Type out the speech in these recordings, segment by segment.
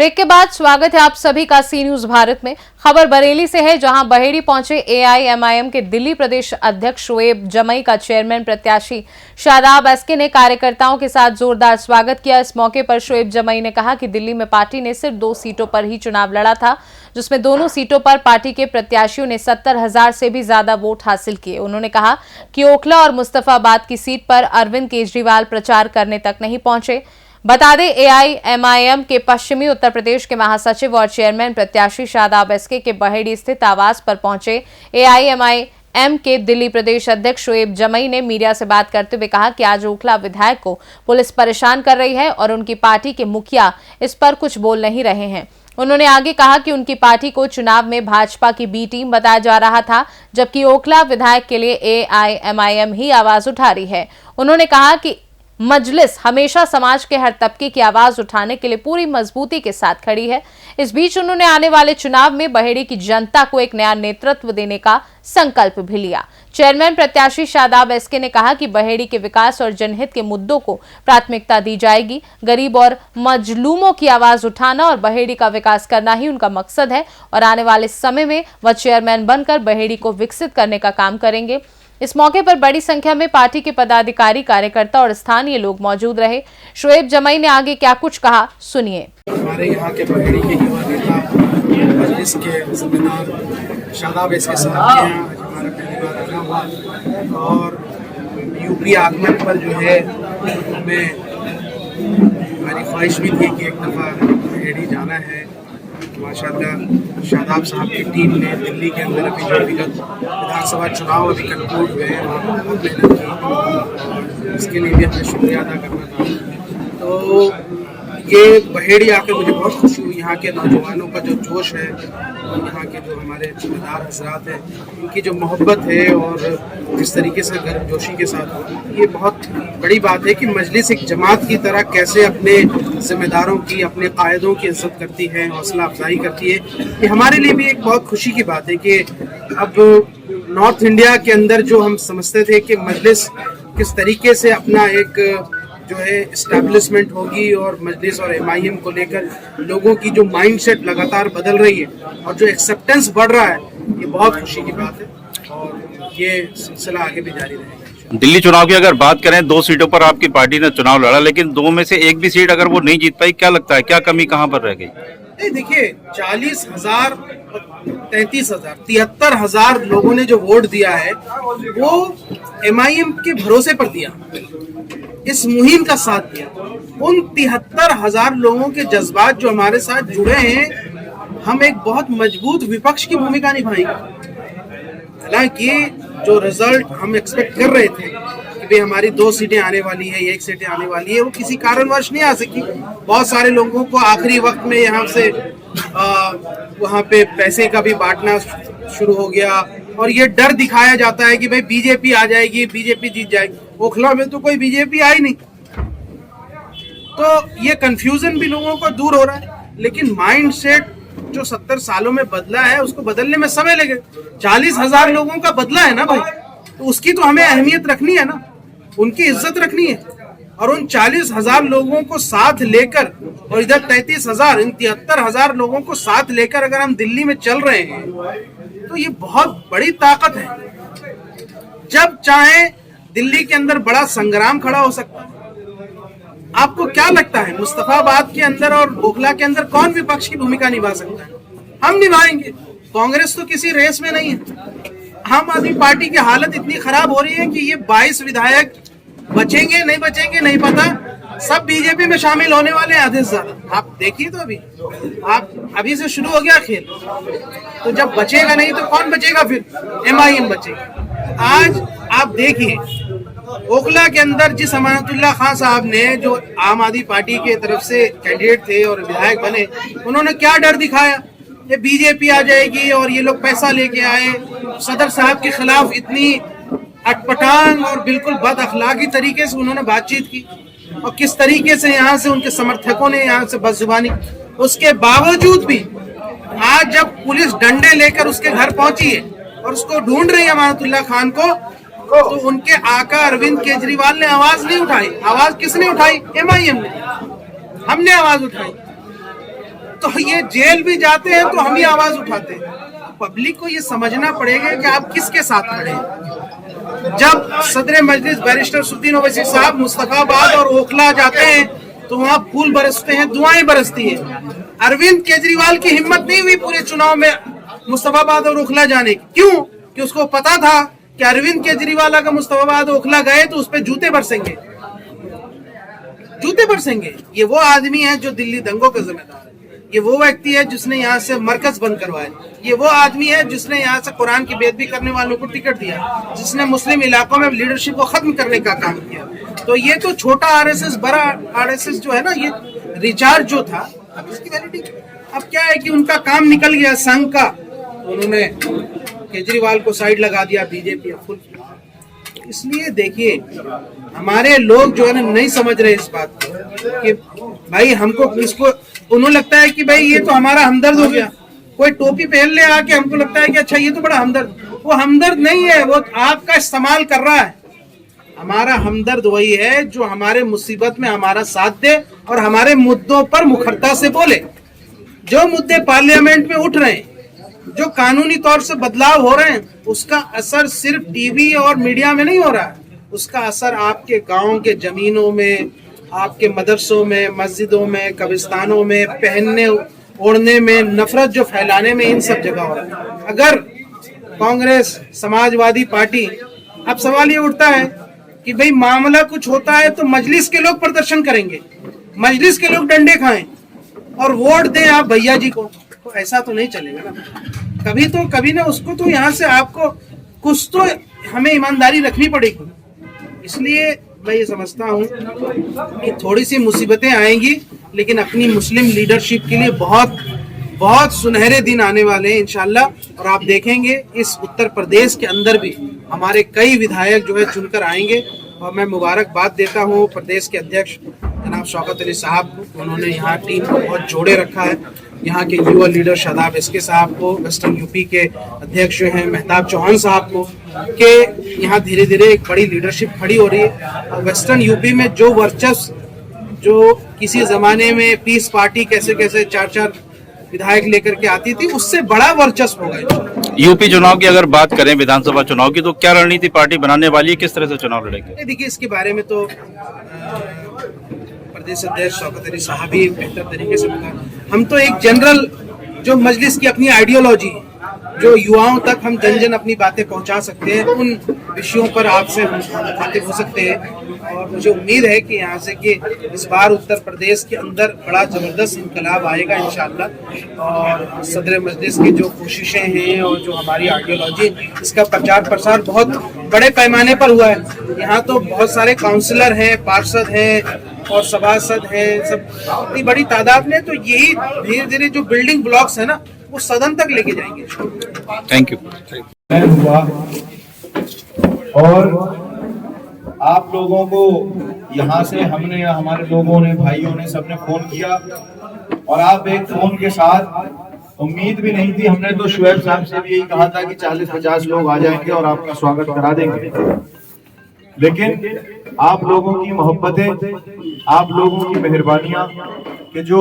Break के बाद स्वागत है आप सभी का सी न्यूज भारत में। खबर बरेली से है, जहां बहेड़ी पहुंचे एआईएमआईएम के दिल्ली प्रदेश अध्यक्ष शोएब जमई का चेयरमैन प्रत्याशी शादाब एसके ने कार्यकर्ताओं के साथ जोरदार स्वागत किया। इस मौके पर शोएब जमई ने कहा कि दिल्ली में पार्टी ने सिर्फ 2 सीटों पर ही चुनाव लड़ा था, जिसमें दोनों सीटों पर पार्टी के प्रत्याशियों ने 70,000 से भी ज्यादा वोट हासिल किए। उन्होंने कहा कि ओखला और मुस्तफाबाद की सीट पर अरविंद केजरीवाल प्रचार करने तक नहीं पहुंचे। बता दें, एआईएमआईएम के पश्चिमी उत्तर प्रदेश के महासचिव और चेयरमैन प्रत्याशी शादाब एसके के बहेड़ी स्थित आवास पर पहुंचे एआईएमआईएम के दिल्ली प्रदेश अध्यक्ष शोएब जमई ने मीडिया से बात करते हुए कहा कि आज ओखला विधायक को पुलिस परेशान कर रही है और उनकी पार्टी के मुखिया इस पर कुछ बोल नहीं रहे हैं। उन्होंने आगे कहा कि उनकी पार्टी को चुनाव में भाजपा की बी टीम बताया जा रहा था, जबकि ओखला विधायक के लिए एआईएमआईएम ही आवाज उठा रही है। उन्होंने कहा कि मजलिस हमेशा समाज के हर तबके की आवाज उठाने के लिए पूरी मजबूती के साथ खड़ी है। इस बीच उन्होंने आने वाले चुनाव में बहेड़ी की जनता को एक नया नेतृत्व देने का संकल्प भी लिया। चेयरमैन प्रत्याशी शादाब एसके ने कहा कि बहेड़ी के विकास और जनहित के मुद्दों को प्राथमिकता दी जाएगी। गरीब और मजलूमों की आवाज उठाना और बहेड़ी का विकास करना ही उनका मकसद है और आने वाले समय में वह चेयरमैन बनकर बहेड़ी को विकसित करने का काम करेंगे। इस मौके पर बड़ी संख्या में पार्टी के पदाधिकारी, कार्यकर्ता और स्थानीय लोग मौजूद रहे। शोएब जमई ने आगे क्या कुछ कहा, सुनिए। हमारे यहाँ के बहेड़ी के युवा नेता मजलिस के जिम्मेदार शादाब एसके साहब के यहाँ हमारा पहली बार आना हुआ और यूपी आगमन पर जो है हमें हमारी ख्वाहिश भी थी कि एक दफ़ा बहेड़ी जाना है। माशाल्लाह शादाब साहब की टीम ने दिल्ली के अंदर अभी जो विगत विधानसभा चुनाव अभी कंक्लूड हुए हैं वहाँ बहुत मेहनत की, इसके लिए भी हमें शुक्रिया अदा करना था। तो ये बहेड़ी आकर मुझे बहुत खुशी हुई। यहाँ के नौजवानों का जो जोश है और यहाँ के जो हमारे जिम्मेदार हजरात हैं उनकी जो मोहब्बत है और जिस तरीके से गर्मजोशी के साथ, ये बहुत बड़ी बात है कि मजलिस एक जमात की तरह कैसे अपने जिम्मेदारों की, अपने कायदों की इज्जत करती है, हौसला अफजाई करती है। ये हमारे लिए भी एक बहुत खुशी की बात है कि अब नॉर्थ इंडिया के अंदर जो हम समझते थे कि मजलिस किस तरीके से अपना एक जो है इस्टेब्लिशमेंट होगी और मजलिस और एमआईएम को लेकर लोगों की जो माइंडसेट लगातार बदल रही है और जो एक्सेप्टेंस बढ़ रहा है, ये बहुत खुशी की बात है और ये सिलसिला आगे भी जारी रहेगा। दिल्ली चुनाव की अगर बात करें, 2 सीटों पर आपकी पार्टी ने चुनाव लड़ा, लेकिन 2 में से एक भी सीट अगर वो नहीं जीत पाई, क्या लगता है क्या कमी कहाँ पर रह गई? देखिए, 40,000 33,000 73,000 लोगों ने जो वोट दिया है वो एमआईएम के भरोसे पर दिया, इस मुहिम का साथ दिया। उन 73,000 लोगों के जज्बात जो हमारे साथ जुड़े हैं, हम एक बहुत मजबूत विपक्ष की भूमिका निभाएंगे। हालांकि जो रिजल्ट हम एक्सपेक्ट कर रहे थे कि भाई हमारी 2 सीटें आने वाली है, 1 सीटें आने वाली है, वो किसी कारणवश नहीं आ सकी। बहुत सारे लोगों को आखिरी वक्त में यहाँ से वहाँ पे पैसे का भी बांटना शुरू हो गया और ये डर दिखाया जाता है कि भाई बीजेपी आ जाएगी, बीजेपी जीत जाएगी। ओखला में तो कोई बीजेपी आई नहीं, तो ये कंफ्यूजन भी लोगों को दूर हो रहा है। लेकिन माइंड सेट जो 70 सालों में बदला है, उसको बदलने में समय लगे। 40,000 लोगों का बदला है ना भाई, तो उसकी तो हमें अहमियत रखनी है ना, उनकी इज्जत रखनी है। और उन 40,000 लोगों को साथ लेकर और इधर 33,000, इन 73,000 लोगों को साथ लेकर अगर हम दिल्ली में चल रहे हैं तो ये बहुत बड़ी ताकत है। जब चाहे दिल्ली के अंदर बड़ा संग्राम खड़ा हो सकता है। आपको क्या लगता है मुस्तफाबाद के अंदर और ओखला के अंदर कौन विपक्ष की भूमिका निभा सकता है? हम निभाएंगे। कांग्रेस तो किसी रेस में नहीं है। आम आदमी पार्टी की हालत इतनी खराब हो रही है कि ये 22 विधायक बचेंगे नहीं बचेंगे नहीं पता, सब बीजेपी में शामिल होने वाले हैं आधे से ज्यादा। आप देखिए, तो अभी से शुरू हो गया खेल, तो जब बचेगा नहीं तो कौन बचेगा? फिर एमआईएम बचेगा। आज आप देखिए, ओखला के अंदर जिस अमानतुल्लाह खान साहब ने, जो आम आदमी पार्टी के तरफ से कैंडिडेट थे और विधायक बने, उन्होंने क्या डर दिखाया कि बीजेपी आ जाएगी और ये लोग पैसा लेके आए। सदर साहब के खिलाफ इतनी अटपटांग और बिल्कुल बद अखलाकी तरीके से उन्होंने बातचीत की और किस तरीके से यहाँ से उनके समर्थकों ने यहाँ से बदजुबानी। उसके बावजूद भी आज जब पुलिस डंडे लेकर उसके घर पहुंची है और उसको ढूंढ रही है अमानतुल्लाह खान को, तो उनके आका अरविंद केजरीवाल ने आवाज नहीं उठाई। आवाज किसने उठाई? एमआईएम ने। हमने आवाज उठाई। तो ये जेल भी जाते हैं तो हम ही आवाज उठाते हैं। पब्लिक को ये समझना पड़ेगा कि आप किसके साथ खड़े हैं। जब सदर मजलिस बैरिस्टर असदुद्दीन ओवैसी साहब मुस्तफाबाद और ओखला जाते हैं तो वहाँ फूल बरसते हैं, दुआएं बरसती है। अरविंद केजरीवाल की हिम्मत नहीं हुई पूरे चुनाव में मुस्तफाबाद और ओखला जाने की। क्यों? कि उसको पता था कि अरविंद केजरीवाल अगर मुस्तफाबाद ओखला गए तो उस पर जूते बरसेंगे, जूते बरसेंगे। ये वो आदमी है जो दिल्ली दंगों का जिम्मेदार है। ये वो व्यक्ति है जिसने यहाँ से मरकज बंद करवाए। ये वो आदमी है जिसने यहाँ से कुरान की बेइज्जती करने वालों को टिकट दिया, जिसने मुस्लिम इलाकों में लीडरशिप को खत्म करने का काम किया। तो ये तो छोटा आरएसएस, बड़ा आरएसएस जो है ना, ये रिचार्ज जो था, अब इसकी वैलिडिटी अब क्या है कि उनका काम निकल गया संघ का, तो उन्होंने केजरीवाल को साइड लगा दिया, बीजेपी फुल। इसलिए देखिए, हमारे लोग जो है ना नहीं समझ रहे इस बात को कि भाई हमको इसको, उन्हें लगता है कि भाई ये तो हमारा हमदर्द हो गया। कोई टोपी पहन ले आके, हमको लगता है कि अच्छा ये तो बड़ा हमदर्द। वो हमदर्द नहीं है, वो आपका इस्तेमाल कर रहा है। हमारा हमदर्द वही है जो हमारे मुसीबत में हमारा साथ दे और हमारे मुद्दों पर मुखरता से बोले। जो मुद्दे पार्लियामेंट में उठ रहे हैं, जो कानूनी तौर से बदलाव हो रहे हैं, उसका असर सिर्फ टीवी और मीडिया में नहीं हो रहा है। उसका असर आपके गांव के जमीनों में, आपके मदरसों में, मस्जिदों में, कब्रिस्तानों में, पहनने ओढ़ने में, नफरत जो फैलाने में, इन सब जगह हो रहा है। अगर कांग्रेस, समाजवादी पार्टी, अब सवाल ये उठता है कि भाई मामला कुछ होता है तो मजलिस के लोग प्रदर्शन करेंगे, मजलिस के लोग डंडे खाएं और वोट दें आप भैया जी को, तो ऐसा तो नहीं चलेगा ना। कभी ना उसको तो यहाँ से आपको कुछ तो हमें ईमानदारी रखनी पड़ेगी। इसलिए मैं ये समझता हूँ कि थोड़ी सी मुसीबतें आएंगी, लेकिन अपनी मुस्लिम लीडरशिप के लिए बहुत बहुत सुनहरे दिन आने वाले हैं इंशाल्लाह। और आप देखेंगे इस उत्तर प्रदेश के अंदर भी हमारे कई विधायक जो है चुनकर आएंगे। और मैं मुबारकबाद देता हूँ प्रदेश के अध्यक्ष जनाब शौकत अली साहब को, उन्होंने यहाँ टीम को बहुत जोड़े रखा है। यहाँ के युवा लीडर शादाब एसके साहब को, वेस्टर्न यूपी के अध्यक्ष जो हैं मेहताब चौहान साहब को, के यहाँ धीरे धीरे एक बड़ी लीडरशिप खड़ी हो रही है। और वेस्टर्न यूपी में जो वर्चस्व, जो किसी जमाने में पीस पार्टी कैसे कैसे 4-4 विधायक लेकर के आती थी, उससे बड़ा वर्चस्व होगा। यूपी चुनाव की अगर बात करें, विधानसभा चुनाव की, तो क्या रणनीति पार्टी बनाने वाली है, किस तरह से चुनाव लड़ेंगे? देखिए, इसके बारे में तो प्रदेश अध्यक्ष शौकत अली साहब ही बेहतर तरीके से बता। हम तो एक जनरल जो मजलिस की अपनी आइडियोलॉजी, जो युवाओं तक हम जन अपनी बातें पहुंचा सकते हैं, उन विषयों पर आपसे हम मुखातिब हो सकते हैं। और मुझे उम्मीद है कि यहाँ से कि इस बार उत्तर प्रदेश के अंदर बड़ा जबरदस्त इंकलाब आएगा इंशाअल्लाह। और सदर मजलिस की जो कोशिशें हैं और जो हमारी आइडियोलॉजी, इसका प्रचार प्रसार बहुत बड़े पैमाने पर हुआ है। यहाँ तो बहुत सारे काउंसलर हैं, पार्षद हैं और सभासद हैं, सब इतनी बड़ी तादाद में। तो यही धीरे धीरे जो बिल्डिंग ब्लॉक्स है ना, वो सदन तक लेके जाएंगे। Thank you. और आप लोगों को यहाँ से हमने, हमारे लोगों ने, भाइयों ने, सबने फोन किया और आप एक फोन के साथ, उम्मीद भी नहीं थी। हमने तो शुएब साहब से भी यही कहा था कि 40-50 लोग आ जाएंगे और आपका स्वागत करा देंगे, लेकिन आप लोगों की मोहब्बतें, आप लोगों की मेहरबानियां कि जो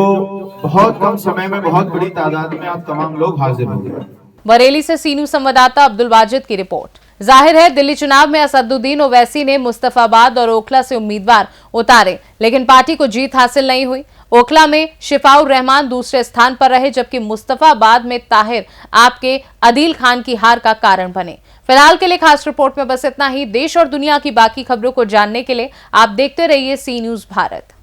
बहुत कम समय में बहुत बड़ी तादाद में आप तमाम लोग हाजिर हो गए। बरेली से सी न्यूज़ संवाददाता अब्दुल वाजिद की रिपोर्ट। जाहिर है दिल्ली चुनाव में असदुद्दीन ओवैसी ने मुस्तफाबाद और ओखला से उम्मीदवार उतारे, लेकिन पार्टी को जीत हासिल नहीं हुई। ओखला में शिफाउर रहमान दूसरे स्थान पर रहे, जबकि मुस्तफाबाद में ताहिर आपके अदील खान की हार का कारण बने। फिलहाल के लिए खास रिपोर्ट में बस इतना ही। देश और दुनिया की बाकी खबरों को जानने के लिए आप देखते रहिए सी न्यूज़ भारत।